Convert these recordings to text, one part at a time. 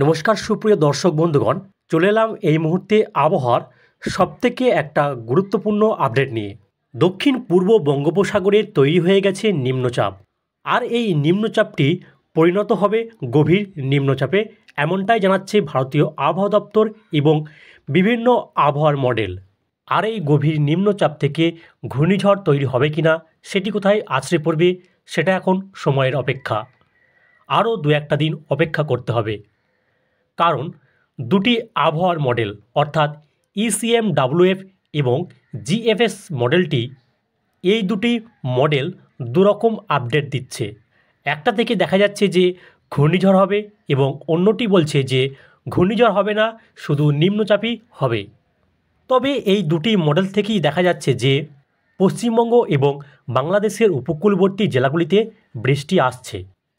নমস্কার সুপ্রিয় দর্শক বন্ধুগণ, চলে এলাম এই মুহূর্তে আবহাওয়ার সবথেকে একটা গুরুত্বপূর্ণ আপডেট নিয়ে। দক্ষিণ পূর্ব বঙ্গোপসাগরে তৈরি হয়ে গেছে নিম্নচাপ, আর এই নিম্নচাপটি পরিণত হবে গভীর নিম্নচাপে, এমনটাই জানাচ্ছে ভারতীয় আবহাওয়া দপ্তর এবং বিভিন্ন আবহাওয়ার মডেল। আর এই গভীর নিম্নচাপ থেকে ঘূর্ণিঝড় তৈরি হবে কিনা, সেটি কোথায় আছড়ে পড়বে, সেটা এখন সময়ের অপেক্ষা। আরও দু একটা দিন অপেক্ষা করতে হবে, কারণ দুটি আবহাওয়ার মডেল অর্থাৎ ECMWF এবং GFS মডেলটি, এই দুটি মডেল দুরকম আপডেট দিচ্ছে। একটা থেকে দেখা যাচ্ছে যে ঘূর্ণিঝড় হবে এবং অন্যটি বলছে যে ঘূর্ণিঝড় হবে না, শুধু নিম্নচাপই হবে। তবে এই দুটি মডেল থেকেই দেখা যাচ্ছে যে পশ্চিমবঙ্গ এবং বাংলাদেশের উপকূলবর্তী জেলাগুলিতে বৃষ্টি আসছে।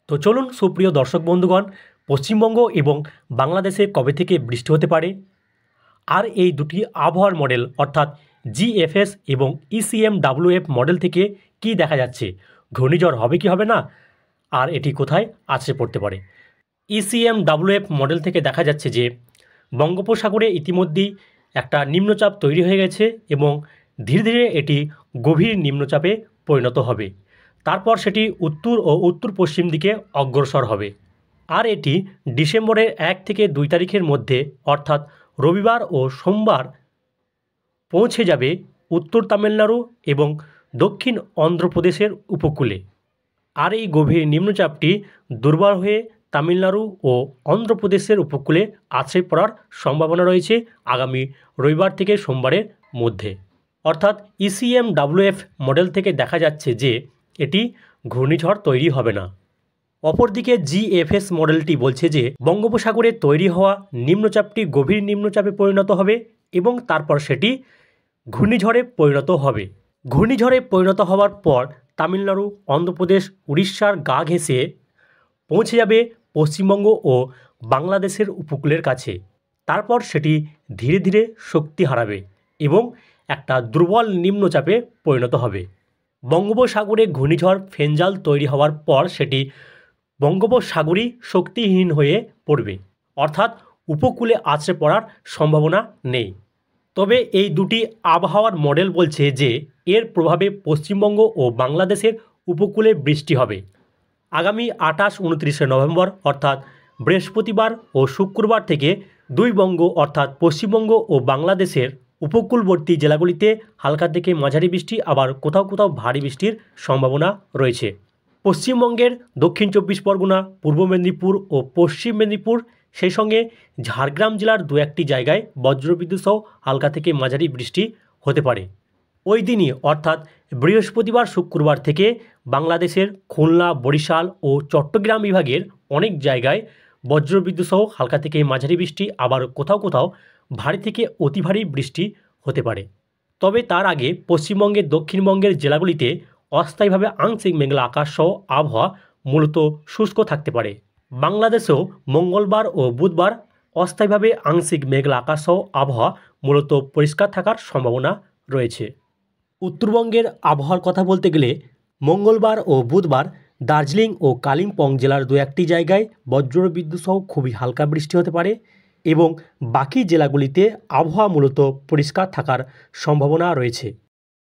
তো চলুন সুপ্রিয় দর্শক বন্ধুগণ, পশ্চিমবঙ্গ এবং বাংলাদেশে কবে থেকে বৃষ্টি হতে পারে, আর এই দুটি আবহাওয়ার মডেল অর্থাৎ GFS এবং ECMWF মডেল থেকে কি দেখা যাচ্ছে, ঘূর্ণিঝড় হবে কি হবে না, আর এটি কোথায় আছড়ে পড়তে পারে। ECMWF মডেল থেকে দেখা যাচ্ছে যে বঙ্গোপসাগরে ইতিমধ্যেই একটা নিম্নচাপ তৈরি হয়ে গেছে এবং ধীরে ধীরে এটি গভীর নিম্নচাপে পরিণত হবে। তারপর সেটি উত্তর ও উত্তর পশ্চিম দিকে অগ্রসর হবে, আর এটি ডিসেম্বরের 1 থেকে 2 তারিখের মধ্যে অর্থাৎ রবিবার ও সোমবার পৌঁছে যাবে উত্তর তামিলনাড়ু এবং দক্ষিণ অন্ধ্রপ্রদেশের উপকূলে। আর এই গভীর নিম্নচাপটি দুর্বল হয়ে তামিলনাড়ু ও অন্ধ্রপ্রদেশের উপকূলে আছড়ে পড়ার সম্ভাবনা রয়েছে আগামী রবিবার থেকে সোমবারের মধ্যে। অর্থাৎ ECMWF মডেল থেকে দেখা যাচ্ছে যে এটি ঘূর্ণিঝড় তৈরি হবে না। অপরদিকে GFS মডেলটি বলছে যে বঙ্গোপসাগরে তৈরি হওয়া নিম্নচাপটি গভীর নিম্নচাপে পরিণত হবে এবং তারপর সেটি ঘূর্ণিঝড়ে পরিণত হবে। ঘূর্ণিঝড়ে পরিণত হওয়ার পর তামিলনাড়ু, অন্ধ্রপ্রদেশ, উড়িষ্যার গা ঘেঁষে পৌঁছে যাবে পশ্চিমবঙ্গ ও বাংলাদেশের উপকূলের কাছে। তারপর সেটি ধীরে ধীরে শক্তি হারাবে এবং একটা দুর্বল নিম্নচাপে পরিণত হবে। বঙ্গোপসাগরে ঘূর্ণিঝড় ফেঞ্জাল তৈরি হওয়ার পর সেটি বঙ্গোপসাগরই শক্তিহীন হয়ে পড়বে, অর্থাৎ উপকূলে আছড়ে পড়ার সম্ভাবনা নেই। তবে এই দুটি আবহাওয়ার মডেল বলছে যে এর প্রভাবে পশ্চিমবঙ্গ ও বাংলাদেশের উপকূলে বৃষ্টি হবে। আগামী 28-29 নভেম্বর অর্থাৎ বৃহস্পতিবার ও শুক্রবার থেকে দুই বঙ্গ অর্থাৎ পশ্চিমবঙ্গ ও বাংলাদেশের উপকূলবর্তী জেলাগুলিতে হালকা থেকে মাঝারি বৃষ্টি, আবার কোথাও কোথাও ভারী বৃষ্টির সম্ভাবনা রয়েছে। পশ্চিমবঙ্গের দক্ষিণ 24 পরগনা, পূর্ব মেদিনীপুর ও পশ্চিম মেদিনীপুর, সেই সঙ্গে ঝাড়গ্রাম জেলার দু একটি জায়গায় বজ্রবিদ্যুৎ সহ হালকা থেকে মাঝারি বৃষ্টি হতে পারে। ওই দিনই অর্থাৎ বৃহস্পতিবার শুক্রবার থেকে বাংলাদেশের খুলনা, বরিশাল ও চট্টগ্রাম বিভাগের অনেক জায়গায় বজ্রবিদ্যুৎ সহ হালকা থেকে মাঝারি বৃষ্টি, আবার কোথাও কোথাও ভারী থেকে অতি ভারী বৃষ্টি হতে পারে। তবে তার আগে পশ্চিমবঙ্গের দক্ষিণবঙ্গের জেলাগুলিতে অস্থায়ীভাবে আংশিক মেঘলা আকাশ সহ আবহাওয়া মূলত শুষ্ক থাকতে পারে। বাংলাদেশেও মঙ্গলবার ও বুধবার অস্থায়ীভাবে আংশিক মেঘলা আকাশ সহ আবহাওয়া মূলত পরিষ্কার থাকার সম্ভাবনা রয়েছে। উত্তরবঙ্গের আবহাওয়ার কথা বলতে গেলে মঙ্গলবার ও বুধবার দার্জিলিং ও কালিম্পং জেলার দু একটি জায়গায় বজ্রবিদ্যুৎ সহ খুবই হালকা বৃষ্টি হতে পারে এবং বাকি জেলাগুলিতে আবহাওয়া মূলত পরিষ্কার থাকার সম্ভাবনা রয়েছে।